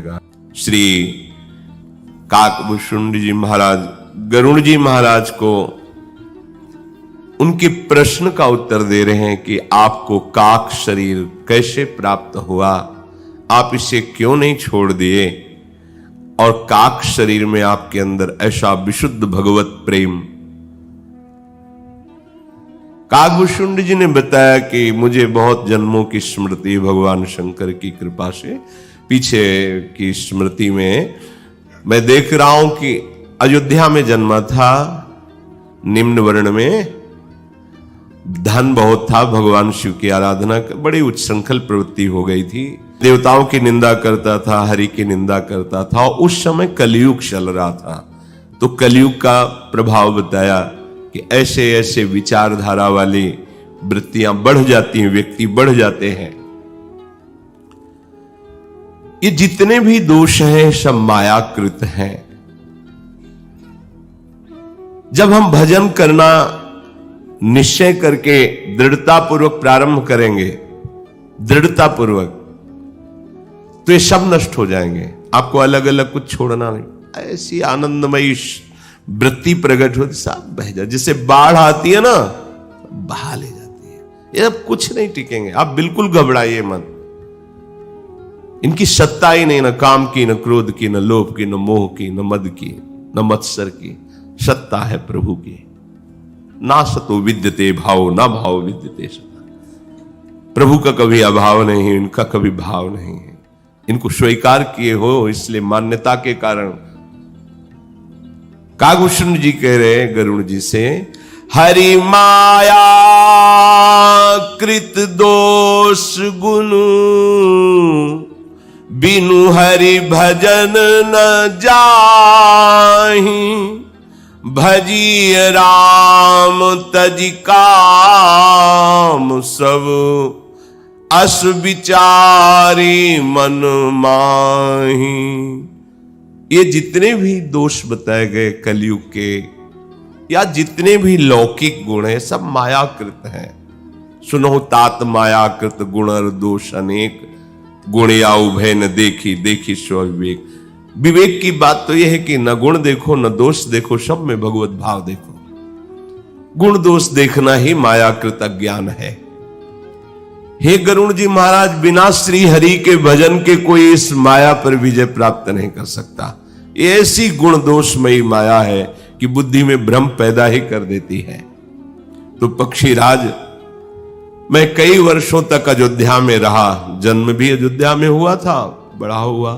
रहेगा। श्री काकभूषुंड जी महाराज गरुड़ जी महाराज को उनके प्रश्न का उत्तर दे रहे हैं कि आपको काक शरीर कैसे प्राप्त हुआ, आप इसे क्यों नहीं छोड़ दिए, और काक शरीर में आपके अंदर ऐसा विशुद्ध भगवत प्रेम। काकभूषुंड जी ने बताया कि मुझे बहुत जन्मों की स्मृति भगवान शंकर की कृपा से, पीछे की स्मृति में मैं देख रहा हूं कि अयोध्या में जन्मा था, निम्न वर्ण में, धन बहुत था, भगवान शिव की आराधना बड़ी उच्छृंखल प्रवृत्ति हो गई थी, देवताओं की निंदा करता था, हरि की निंदा करता था, और उस समय कलयुग चल रहा था। तो कलयुग का प्रभाव बताया कि ऐसे ऐसे विचारधारा वाली वृत्तियां बढ़ जाती हैं, व्यक्ति बढ़ जाते हैं। ये जितने भी दोष हैं सब मायाकृत हैं। जब हम भजन करना निश्चय करके दृढ़तापूर्वक प्रारंभ करेंगे, दृढ़तापूर्वक, तो ये सब नष्ट हो जाएंगे। आपको अलग अलग कुछ छोड़ना नहीं, ऐसी आनंदमयी वृत्ति प्रकट होती, सब बह जाए, जिसे बाढ़ आती है ना, बहा ले जाती है। ये अब कुछ नहीं टिकेंगे, आप बिल्कुल घबराइए मत। इनकी सत्ता ही नहीं, न काम की, न क्रोध की, न लोभ की, न मोह की, न मद की, न मत्सर की, सत्ता है प्रभु की। ना सतो विद्यते भाव, ना भाव विद्यते सता। प्रभु का कभी अभाव नहीं है, इनका कभी भाव नहीं है। इनको स्वीकार किए हो, इसलिए मान्यता के कारण काकभूषुंड जी कह रहे हैं गरुड़ जी से, हरि माया कृत दोष गुण, बिनु हरि भजन न जाहि, भजिय राम तजि काम, सब अस विचारी मन माही। ये जितने भी दोष बताए गए कलयुग के, या जितने भी लौकिक गुण हैं, सब मायाकृत हैं। सुनो तात मायाकृत गुणर दोष अनेक, गुण या उभय न देखी, देखी स्व विवेक। विवेक की बात तो यह है कि न गुण देखो न दोष देखो, सब में भगवत भाव देखो। गुण दोष देखना ही मायाकृत अज्ञान है। हे गरुड़ जी महाराज, बिना श्री हरि के भजन के कोई इस माया पर विजय प्राप्त नहीं कर सकता। ऐसी गुण दोषमयी माया है कि बुद्धि में भ्रम पैदा ही कर देती है। तो पक्षीराज, मैं कई वर्षों तक अयोध्या में रहा, जन्म भी अयोध्या में हुआ था, बड़ा हुआ।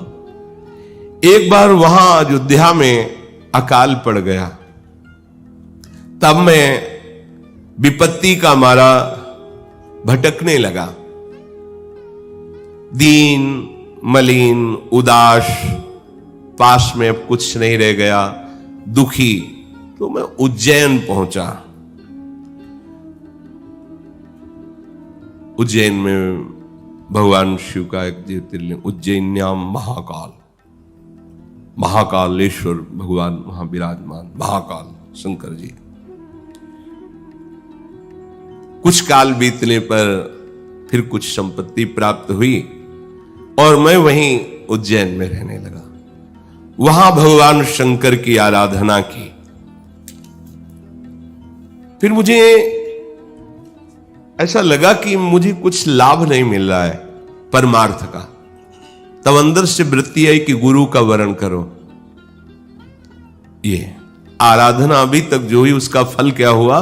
एक बार वहां अयोध्या में अकाल पड़ गया, तब मैं विपत्ति का मारा भटकने लगा, दीन मलिन उदास, पास में अब कुछ नहीं रह गया, दुखी। तो मैं उज्जैन पहुंचा। उज्जैन में भगवान शिव का एक ज्योतिर्लिंग, उज्जैन्याम महाकाल, महाकालेश्वर भगवान वहां विराजमान, महाकाल शंकर जी। कुछ काल बीतने पर फिर कुछ संपत्ति प्राप्त हुई और मैं वहीं उज्जैन में रहने लगा। वहां भगवान शंकर की आराधना की। फिर मुझे ऐसा लगा कि मुझे कुछ लाभ नहीं मिल रहा है परमार्थ का। तब अंदर से वृत्ति आई कि गुरु का वरण करो। ये आराधना अभी तक जो ही, उसका फल क्या हुआ,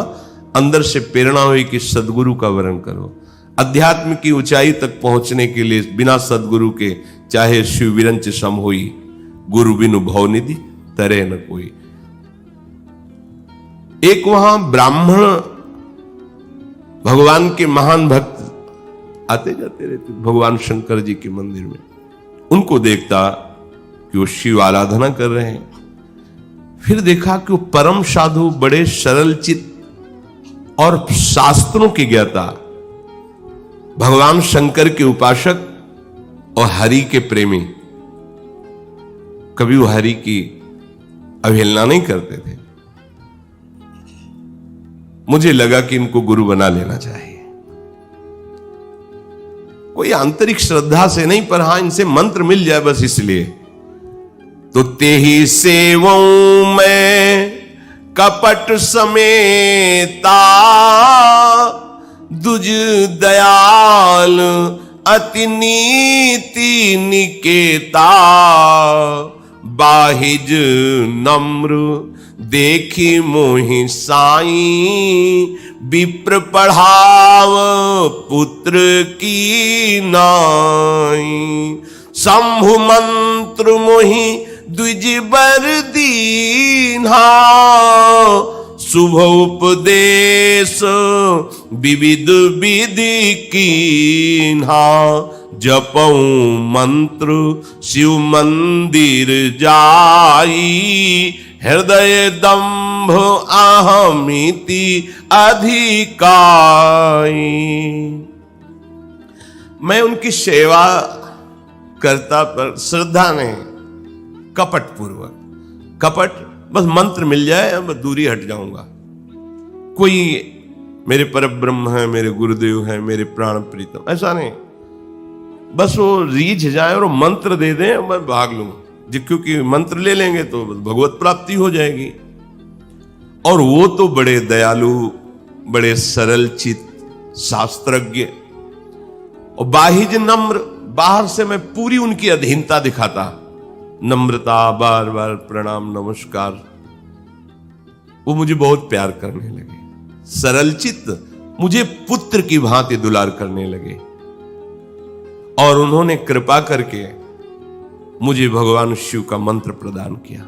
अंदर से प्रेरणा हुई कि सदगुरु का वरण करो। अध्यात्म की ऊंचाई तक पहुंचने के लिए बिना सदगुरु के चाहे शिव विरंच सम होई, गुरु बिनु भव निधि तरे न कोई। एक वहां ब्राह्मण भगवान के महान भक्त आते जाते रहते भगवान शंकर जी के मंदिर में, उनको देखता कि वो शिव आराधना कर रहे हैं। फिर देखा कि वो परम साधु, बड़े सरल चित्त और शास्त्रों की ज्ञाता, भगवान शंकर के उपासक और हरि के प्रेमी, कभी वो हरि की अवहेलना नहीं करते थे। मुझे लगा कि इनको गुरु बना लेना चाहिए। कोई आंतरिक श्रद्धा से नहीं, पर हां इनसे मंत्र मिल जाए बस इसलिए। तो तेहि सेवऊं मैं कपट समेता, दुज दयाल अति नीति निकेता। बाहिज नम्र देखी मोहि साई, विप्र पढ़ाव पुत्र की नाई। शंभु मंत्र मोहि द्विज बर दीन्हा, शुभ उपदेश विविध विधि कीन्हा। जपऊं मंत्र शिव मंदिर जाई, हृदय दंभ अहमिति अधिकाई। मैं उनकी सेवा करता पर श्रद्धा नहीं, कपट पूर्वक। कपट बस मंत्र मिल जाए अब दूरी हट जाऊंगा। कोई मेरे परम ब्रह्म है, मेरे गुरुदेव है, मेरे प्राण प्रीतम, ऐसा नहीं। बस वो रीझ जाए और मंत्र दे दें, मैं भाग लूं, क्योंकि मंत्र ले लेंगे तो भगवत प्राप्ति हो जाएगी। और वो तो बड़े दयालु, बड़े सरल चित्त, शास्त्रज्ञ और बाहिज नम्र। बाहर से मैं पूरी उनकी अधीनता दिखाता, नम्रता, बार बार प्रणाम नमस्कार। वो मुझे बहुत प्यार करने लगे। सरल चित्त मुझे पुत्र की भांति दुलार करने लगे। और उन्होंने कृपा करके मुझे भगवान शिव का मंत्र प्रदान किया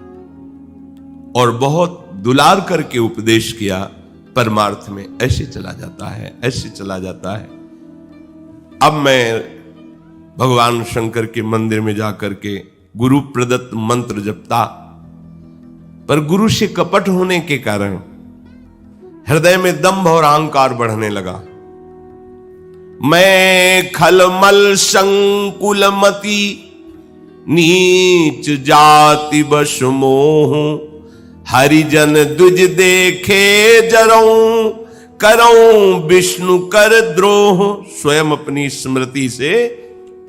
और बहुत दुलार करके उपदेश किया। परमार्थ में ऐसे चला जाता है, ऐसे चला जाता है। अब मैं भगवान शंकर के मंदिर में जाकर के गुरु प्रदत्त मंत्र जपता, पर गुरु से कपट होने के कारण हृदय में दंभ और अहंकार बढ़ने लगा। मैं खलमल संकुलमति, नीच जाति बस मोह। हरिजन द्विज देखे जरऊं, करऊं विष्णु कर द्रोह। स्वयं अपनी स्मृति से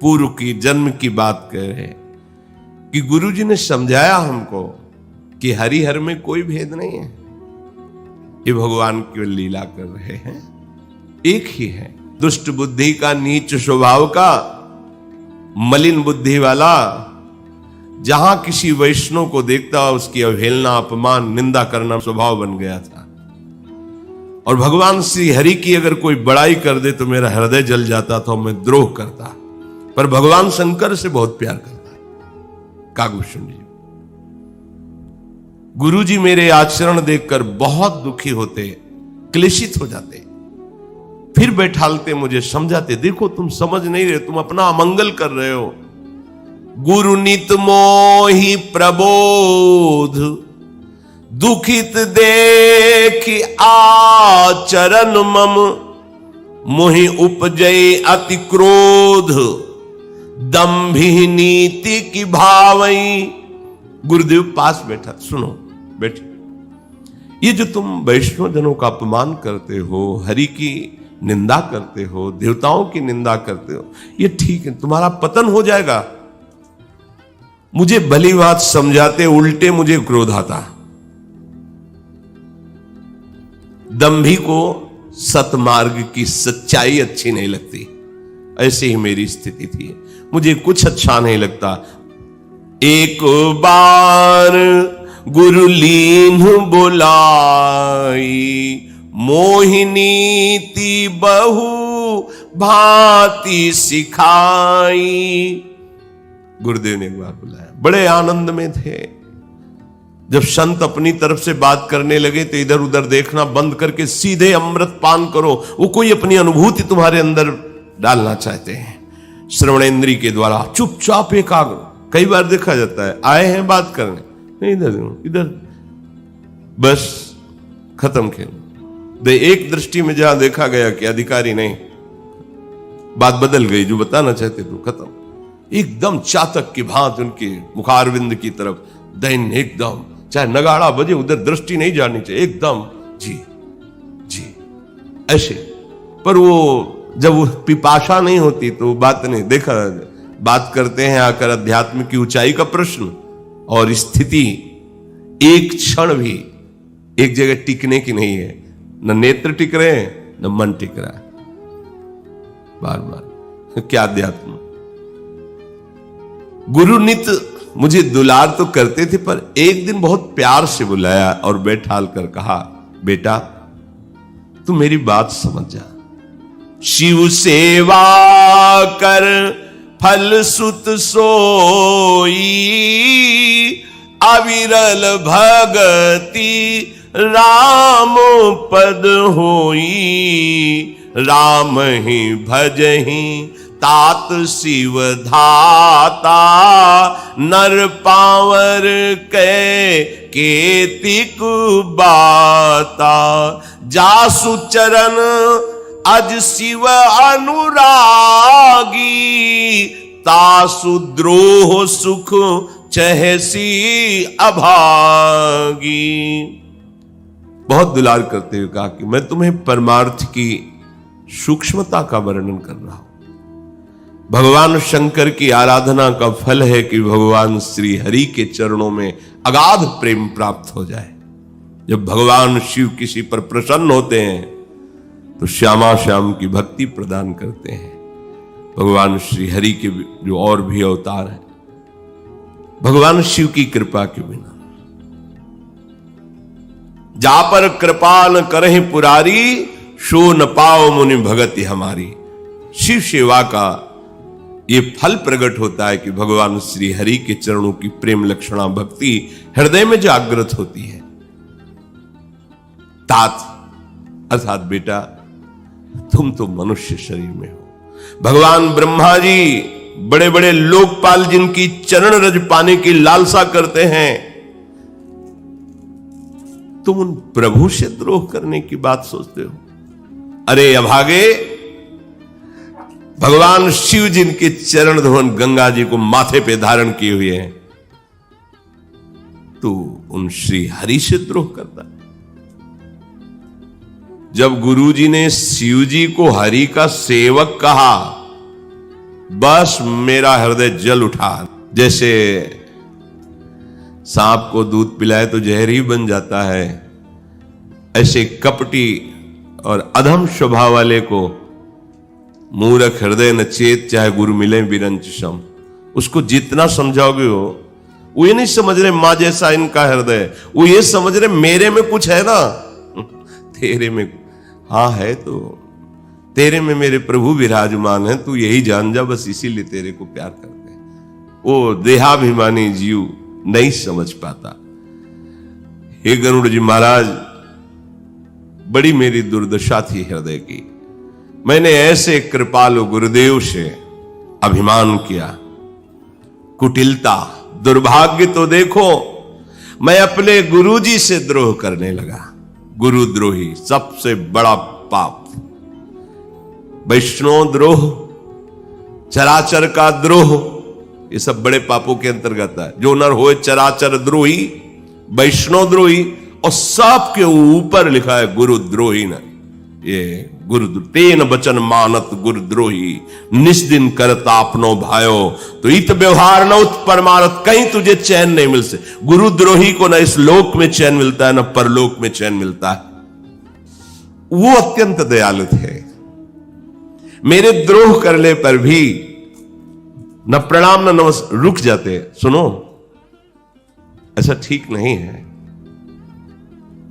पूर्व की जन्म की बात कह रहे कि गुरुजी ने समझाया हमको कि हरिहर में कोई भेद नहीं है, ये भगवान की लीला कर रहे हैं, एक ही है। दुष्ट बुद्धि का, नीच स्वभाव का, मलिन बुद्धि वाला जहां किसी वैष्णव को देखता उसकी अवहेलना, अपमान, निंदा करना स्वभाव बन गया था। और भगवान श्री हरि की अगर कोई बड़ाई कर दे तो मेरा हृदय जल जाता था, मैं द्रोह करता। पर भगवान शंकर से बहुत प्यार करता है। कागभूषण जी, गुरु जी मेरे आचरण देखकर बहुत दुखी होते, क्लेशित हो जाते, फिर बैठालते, मुझे समझाते, देखो तुम समझ नहीं रहे, तुम अपना अमंगल कर रहे हो। गुरु नित मोहि प्रबोध, दुखित देखि आचरण मम। मोहि उपजय अति क्रोध, दंभी नीति की भावई। गुरुदेव पास बैठा, सुनो बैठे, ये जो तुम वैष्णव जनों का अपमान करते हो, हरि की निंदा करते हो, देवताओं की निंदा करते हो, ये ठीक है, तुम्हारा पतन हो जाएगा। मुझे भली बात समझाते, उल्टे मुझे क्रोध आता। दंभी को सतमार्ग की सच्चाई अच्छी नहीं लगती, ऐसी ही मेरी स्थिति थी। मुझे कुछ अच्छा नहीं लगता। एक बार गुरु लीन बुलाई, मोहिनीति बहु भांति सिखाई। गुरुदेव ने एक बार बुलाया, बड़े आनंद में थे। जब संत अपनी तरफ से बात करने लगे तो इधर उधर देखना बंद करके सीधे अमृत पान करो। वो कोई अपनी अनुभूति तुम्हारे अंदर डालना चाहते हैं श्रवणेंद्री के द्वारा, चुपचाप एकाग्र। कई बार देखा जाता है, आए हैं बात करने, नहीं इधर इधर, बस खत्म खेल। एक दृष्टि में जहां देखा गया कि अधिकारी नहीं, बात बदल गई, जो बताना चाहते थे खत्म। एकदम चातक की भांति उनके मुखारविंद की तरफ दैन, एकदम चाहे नगाड़ा बजे उधर दृष्टि नहीं जानी चाहिए, एकदम जी जी ऐसे। पर वो जब वो पिपाशा नहीं होती तो बात नहीं। देखा, बात करते हैं आकर अध्यात्म की ऊंचाई का प्रश्न, और स्थिति एक क्षण भी एक जगह टिकने की नहीं है। न नेत्र टिक रहे हैं, न मन टिक रहा है, बार बार। क्या अध्यात्म! गुरु नित मुझे दुलार तो करते थे, पर एक दिन बहुत प्यार से बुलाया और बैठाल कर कहा, बेटा तू मेरी बात समझ जा। शिव सेवा कर फल सुत सोई, अविरल भगति राम पद होई। राम ही भजहि तात शिव धाता, नर पावर के केतिक बाता। जासु चरण अज शिव अनुरागी, तासु द्रोह सुख चहसी अभागी। बहुत दुलार करते हुए कहा कि मैं तुम्हें परमार्थ की सूक्ष्मता का वर्णन कर रहा हूं। भगवान शंकर की आराधना का फल है कि भगवान श्री हरि के चरणों में अगाध प्रेम प्राप्त हो जाए। जब भगवान शिव किसी पर प्रसन्न होते हैं तो श्यामा श्याम की भक्ति प्रदान करते हैं। भगवान श्री हरि के जो और भी अवतार हैं, भगवान शिव की कृपा के बिना। जा पर कृपा न करहि पुरारी, सो न पाओ मुनि भगति हमारी। शिव सेवा का ये फल प्रकट होता है कि भगवान श्री हरि के चरणों की प्रेम लक्षणा भक्ति हृदय में जागृत होती है। तात अर्थात बेटा, तुम तो मनुष्य शरीर में हो। भगवान ब्रह्मा जी बड़े बड़े लोकपाल जिनकी चरण रज पाने की लालसा करते हैं, तुम उन प्रभु से द्रोह करने की बात सोचते हो। अरे अभागे, भगवान शिव जिनके चरण धवन गंगा जी को माथे पे धारण किए हुए हैं, तो उन श्री हरि से द्रोह करता। जब गुरु जी ने शिव जी को हरि का सेवक कहा, बस मेरा हृदय जल उठा। जैसे सांप को दूध पिलाए तो जहर ही बन जाता है, ऐसे कपटी और अधम स्वभाव वाले को मूर्ख हृदय न चेत, चाहे गुरु मिले बिरंच सम। उसको जितना समझाओगे वो ये नहीं समझ रहे मां जैसा इनका हृदय, वो ये समझ रहे मेरे में कुछ है ना। तेरे में हाँ है, तो तेरे में मेरे प्रभु विराजमान है, तू यही जान जा, बस इसीलिए तेरे को प्यार करते हैं। वो देहाभिमानी जीव नहीं समझ पाता। हे गरुड़ जी महाराज, बड़ी मेरी दुर्दशा थी हृदय की। मैंने ऐसे कृपालु गुरुदेव से अभिमान किया, कुटिलता, दुर्भाग्य तो देखो, मैं अपने गुरुजी से द्रोह करने लगा। गुरुद्रोही सबसे बड़ा पाप। वैष्णव द्रोह, चराचर का द्रोह, ये सब बड़े पापों के अंतर्गत है। जो नर होए चराचर द्रोही, वैष्णव द्रोही, और सबके ऊपर लिखा है गुरुद्रोही न। ये गुरु तेन बचन मानत गुरुद्रोही, निस्दिन करता अपनो भायो, तो इत व्यवहार न उत परमारत, कहीं तुझे चैन नहीं मिल से। गुरुद्रोही को न इस लोक में चैन मिलता है, न परलोक में चैन मिलता है। वो अत्यंत दयालु थे। मेरे द्रोह करने पर भी न प्रणाम न नमस्कार, रुक जाते। सुनो, ऐसा ठीक नहीं है,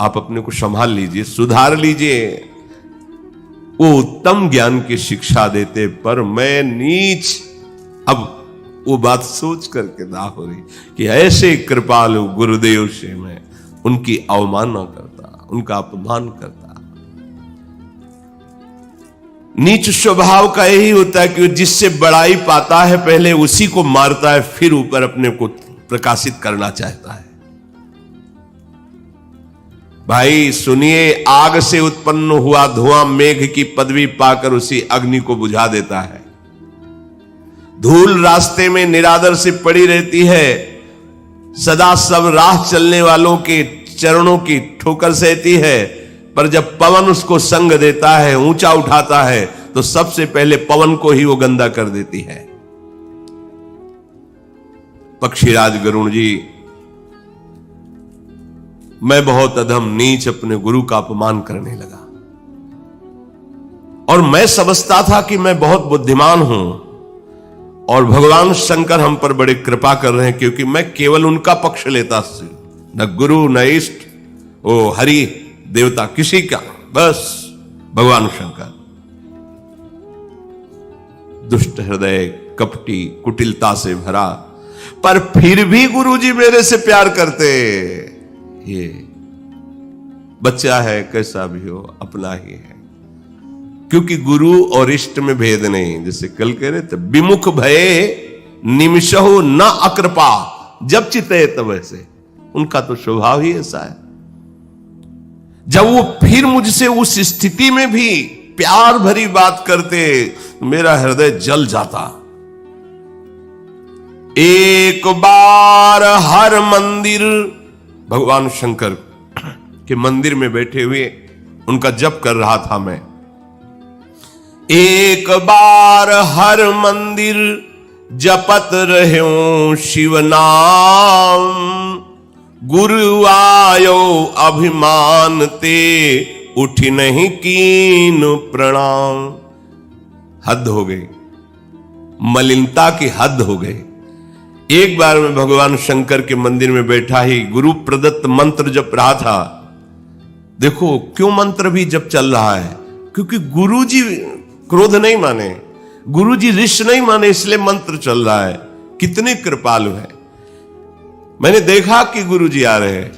आप अपने को संभाल लीजिए, सुधार लीजिए। वो उत्तम ज्ञान की शिक्षा देते, पर मैं नीच। अब वो बात सोच करके ना हो रही कि ऐसे कृपालु गुरुदेव से मैं उनकी अवमानना करता, उनका अपमान करता। नीच स्वभाव का यही होता है कि जिससे बड़ाई पाता है पहले उसी को मारता है, फिर ऊपर अपने को प्रकाशित करना चाहता है। भाई सुनिए, आग से उत्पन्न हुआ धुआं मेघ की पदवी पाकर उसी अग्नि को बुझा देता है। धूल रास्ते में निरादर से पड़ी रहती है, सदा सब राह चलने वालों के चरणों की ठोकर सहती है, पर जब पवन उसको संग देता है, ऊंचा उठाता है, तो सबसे पहले पवन को ही वो गंदा कर देती है। पक्षीराज गरुण जी, मैं बहुत अधम नीच अपने गुरु का अपमान करने लगा और मैं समझता था कि मैं बहुत बुद्धिमान हूं और भगवान शंकर हम पर बड़े कृपा कर रहे हैं, क्योंकि मैं केवल उनका पक्ष लेता, न गुरु न इष्ट, ओ हरि देवता किसी का, बस भगवान शंकर। दुष्ट हृदय, कपटी, कुटिलता से भरा, पर फिर भी गुरुजी मेरे से प्यार करते। ये बच्चा है, कैसा भी हो अपना ही है, क्योंकि गुरु और इष्ट में भेद नहीं। जैसे कल कह रहे थे, विमुख भये निमिषहु न अकृपा, जब चिते तब ऐसे। उनका तो स्वभाव ही ऐसा है। जब वो फिर मुझसे उस स्थिति में भी प्यार भरी बात करते, मेरा हृदय जल जाता। एक बार हर मंदिर, भगवान शंकर के मंदिर में बैठे हुए उनका जप कर रहा था मैं। एक बार हर मंदिर जपत रह्यो शिव नाम, गुरु आयो अभिमान ते, उठी नहीं कीन प्रणाम। हद हो गई, मलिनता की हद हो गई। एक बार मैं भगवान शंकर के मंदिर में बैठा ही गुरु प्रदत्त मंत्र जप रहा था। देखो क्यों मंत्र भी जप चल रहा है, क्योंकि गुरुजी क्रोध नहीं माने, गुरुजी ऋष नहीं माने, इसलिए मंत्र चल रहा है। कितने कृपालु है। मैंने देखा कि गुरुजी आ रहे हैं,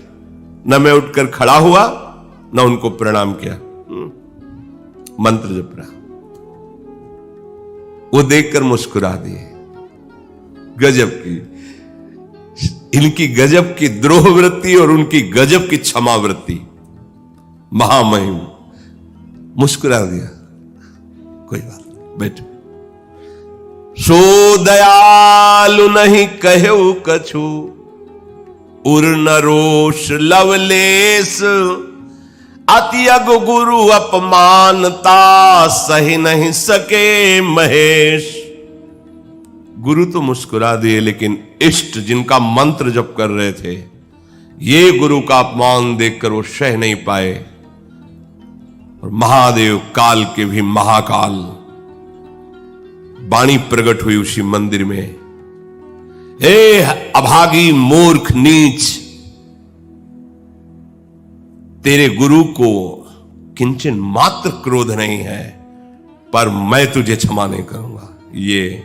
न मैं उठकर खड़ा हुआ न उनको प्रणाम किया, मंत्र जप रहा। वो देखकर मुस्कुरा दिए। गजब की, इनकी गजब की द्रोह वृत्ति और उनकी गजब की क्षमा वृत्ति, महामहिम। मुस्कुरा दिया, कोई बात नहीं, बैठो। सो दयालु नहीं कहो कछु, उर न रोष लवलेस, अत्यग गुरु अपमानता, सही नहीं सके महेश। गुरु तो मुस्कुरा दिए, लेकिन इष्ट जिनका मंत्र जप कर रहे थे, ये गुरु का अपमान देखकर वो सह नहीं पाए। और महादेव काल के भी महाकाल वाणी प्रकट हुई उसी मंदिर में। हे अभागी मूर्ख नीच, तेरे गुरु को किंचन मात्र क्रोध नहीं है, पर मैं तुझे क्षमा नहीं करूंगा। ये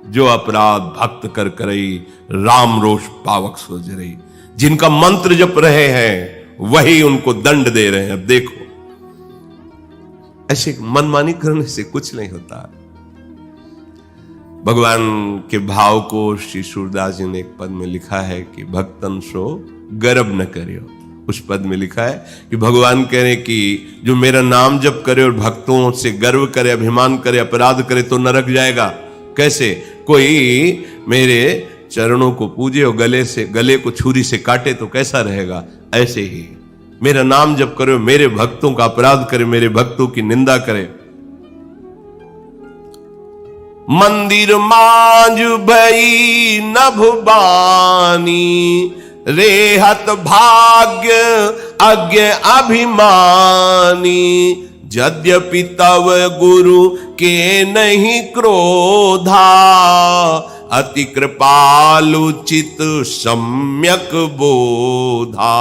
जो अपराध भक्त कर करई, राम रोष पावक सोच रही। जिनका मंत्र जप रहे हैं वही उनको दंड दे रहे हैं। अब देखो, ऐसे मनमानी करने से कुछ नहीं होता। भगवान के भाव को श्री सूरदास जी ने एक पद में लिखा है कि भक्तन सो गर्व न करियो। उस पद में लिखा है कि भगवान कह रहे कि जो मेरा नाम जप करे और भक्तों से गर्व करे, अभिमान करे, अपराध करे तो नरक जाएगा। कैसे? कोई मेरे चरणों को पूजे और गले को छुरी से काटे तो कैसा रहेगा? ऐसे ही मेरा नाम जप करे, मेरे भक्तों का अपराध करे, मेरे भक्तों की निंदा करे। मंदिर मांझ भई नभबानी, रेहत भाग्य अज्ञ अभिमानी। यद्यपि तव गुरु के नहीं क्रोधा, अति कृपालु चित सम्यक बोधा।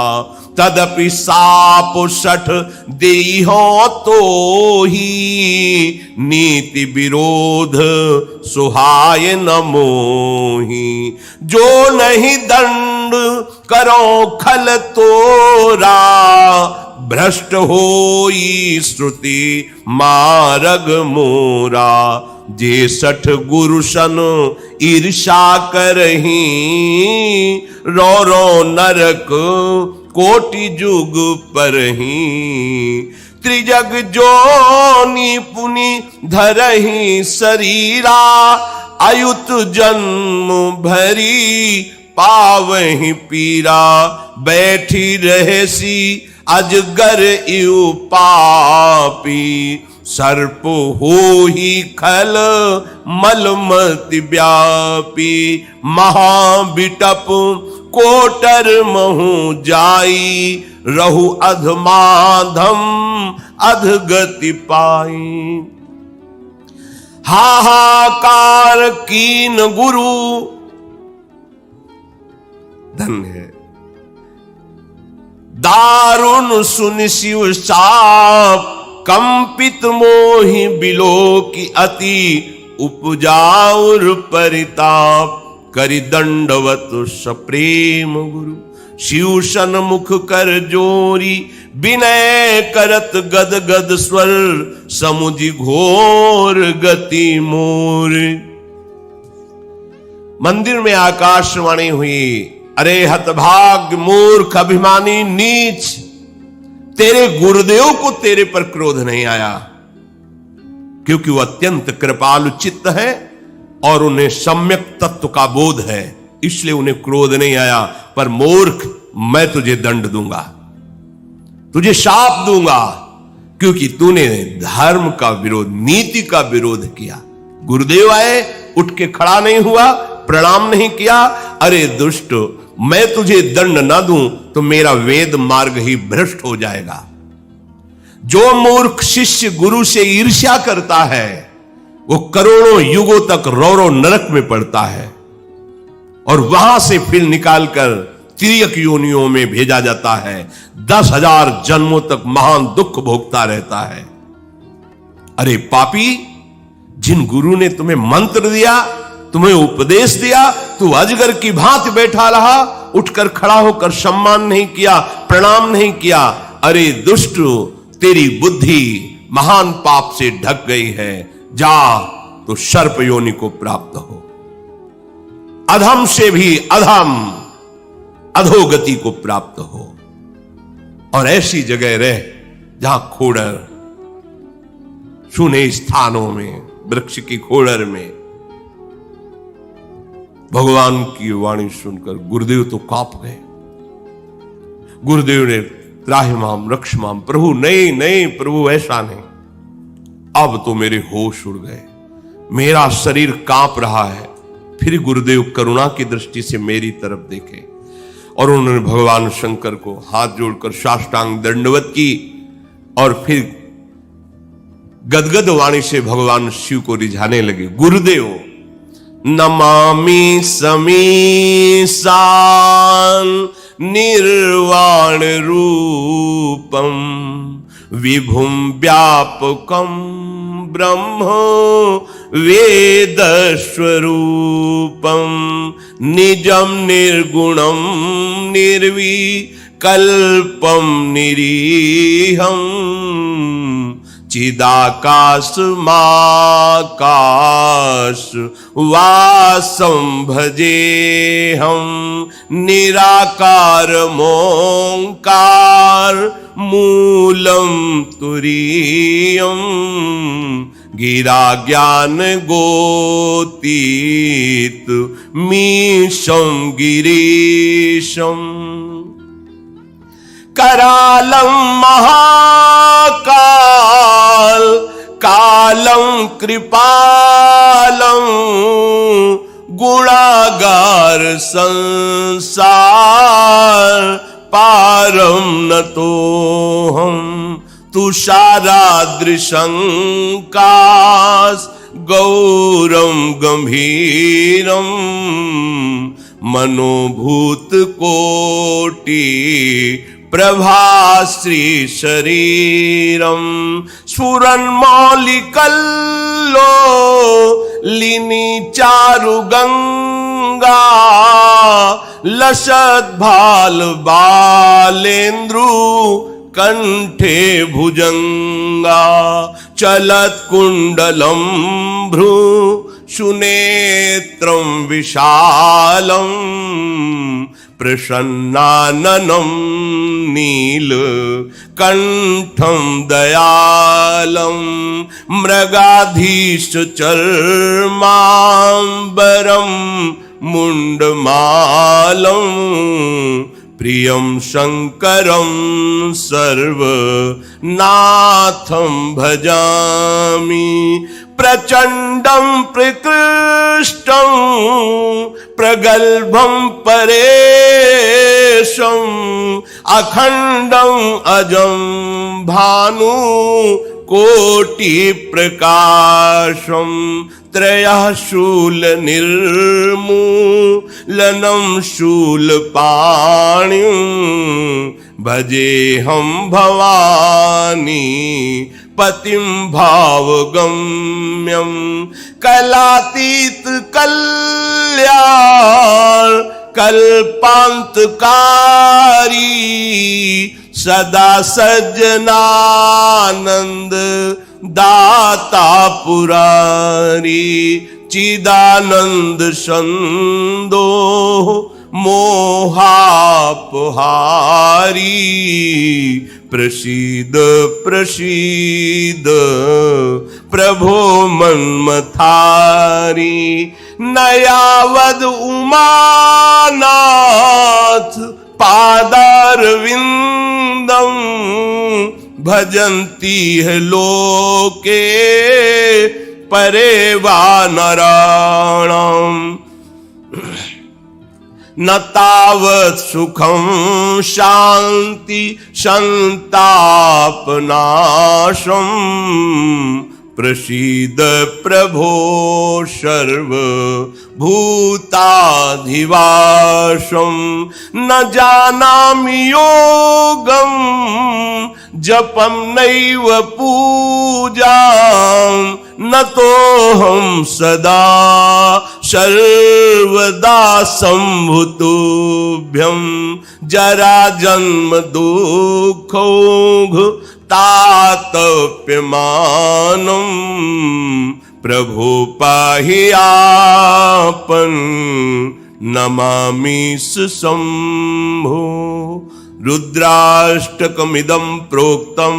तदपि साप सठ देहो तो ही, नीति विरोध सुहाय न मोही। जो नहीं दंड करो खल तोरा, भ्रष्ट होई श्रुति मारग मोरा। जे सठ गुरु सन ईर्षा करही, रो रो नरक कोटि जुग परही। त्रिजग जोनि पुनि धरही शरीरा, अयुत जन्म भरी पावहि पीरा। बैठी रहसी अजगर इउ पापी, सर्प हो ही खल मलमति व्यापी, महाबिटप कोटर महु जाई, रहु अधमाधम अधगति पाई। हाहाकार कीन गुरु, धन्य है, दारुण सुन शिव साप, कंपित मोहि बिलो की अति, उपजाउर परिताप, करि दंडवत सप्रेम गुरु। शिव सन्मुख कर जोरी, विनय करत गद गद स्वर, समुझि घोर गति मोर। मंदिर में आकाशवाणी हुई, अरे हतभाग्य मूर्ख अभिमानी नीच, तेरे गुरुदेव को तेरे पर क्रोध नहीं आया, क्योंकि वो अत्यंत कृपालु चित्त है और उन्हें सम्यक तत्व का बोध है, इसलिए उन्हें क्रोध नहीं आया। पर मूर्ख, मैं तुझे दंड दूंगा, तुझे शाप दूंगा, क्योंकि तूने धर्म का विरोध, नीति का विरोध किया। गुरुदेव आए, उठ के खड़ा नहीं हुआ, प्रणाम नहीं किया। अरे दुष्ट, मैं तुझे दंड ना दूं तो मेरा वेद मार्ग ही भ्रष्ट हो जाएगा। जो मूर्ख शिष्य गुरु से ईर्ष्या करता है, वो करोड़ों युगों तक रौरव नरक में पड़ता है और वहां से फिर निकालकर तिर्यक योनियों में भेजा जाता है। 10,000 जन्मों तक महान दुख भोगता रहता है। अरे पापी, जिन गुरु ने तुम्हें मंत्र दिया, तुम्हें उपदेश दिया, तू अजगर की भांति बैठा रहा, उठकर खड़ा होकर सम्मान नहीं किया, प्रणाम नहीं किया। अरे दुष्ट, तेरी बुद्धि महान पाप से ढक गई है, जा तो सर्प योनि को प्राप्त हो। अधम से भी अधम अधोगति को प्राप्त हो, और ऐसी जगह रह जहां खोड़र, सुने स्थानों में, वृक्ष की खोड़र में। भगवान की वाणी सुनकर गुरुदेव तो कांप गए। गुरुदेव ने त्राहिमाम रक्षमाम, प्रभु नहीं नहीं प्रभु, ऐसा नहीं। अब तो मेरे होश उड़ गए, मेरा शरीर कांप रहा है। फिर गुरुदेव करुणा की दृष्टि से मेरी तरफ देखे और उन्होंने भगवान शंकर को हाथ जोड़कर साष्टांग दंडवत की और फिर गदगद वाणी से भगवान शिव को रिझाने लगे। गुरुदेव, नमामि समीशान निर्वाण रूपम, विभुम व्यापकम ब्रह्म वेद स्वरूपम, निजम निर्गुणम निर्विकल्पम निरीहम, चिदाकाश माकाश वासं भजेहम, निराकार मोंकार मूलम तुरीयम, गिरा ज्ञान गोतीत मीशं गिरीशम, करालं महाकाल कालं कृपालं, गुणागार संसार पारम नतोहम, तुषारादृशंकाश गौरम गंभीरम, मनोभूत कोटि प्रभाश्री शरीरम, स्फुरन्मौलिकल्लो लिनि चारु गंगा, लसद्भाल बालेन्द्रु कंठे भुजंगा, चलत कुंडलम भ्रू सुनेत्रम विशालम, प्रसन्नाननं नील कंठं दयालं, मृगाधीश चर्मांबरं मुंडमालं, प्रियं शङ्करं सर्वनाथं भजामि। प्रचण्डं प्रकृष्टं प्रगल्भं परेशम् अखण्डम् अजं भानु कोटि प्रकाशम। त्रयः शूल निर्मूलनं शूलपाणिं भजेऽहं भवानी पतिं भावगम्यं। कलातीत कल्याण कल्पान्तकारी सदा सज्जनानंद दाता पुरारी। चिदानंद संदो मोहापहारी प्रसीद प्रसीद प्रभो मन्मथारी। नयावद उमानाथ पादारविंदम भजन्ति है लोके परे वानराणाम। न तावत् सुखं शांति संतापनाशम। प्रसीद प्रभो सर्वभूताधिवासं। न जानामि योगं जपं नैव पूजां। न तोऽहं सदा सर्वदा सम्भुतुभ्यं। जरा जन्म दुःखौघ तातप्यमानं। प्रभो पाहि आपन नमामि शंभो। रुद्राष्टकमिदं प्रोक्तं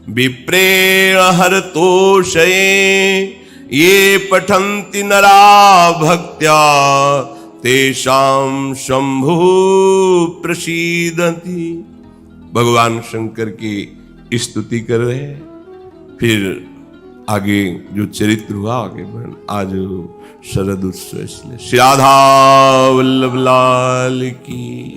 विप्रेण हरतोषये। ये पठन्ति नरा भक्त्या तेषां शंभु प्रसीदति। भगवान शंकर की स्तुति कर रहे हैं। फिर आगे जो चरित्र हुआ आगे बढ़। आज शरद उत्सव इसलिए श्री राधा वल्लभ लाल की।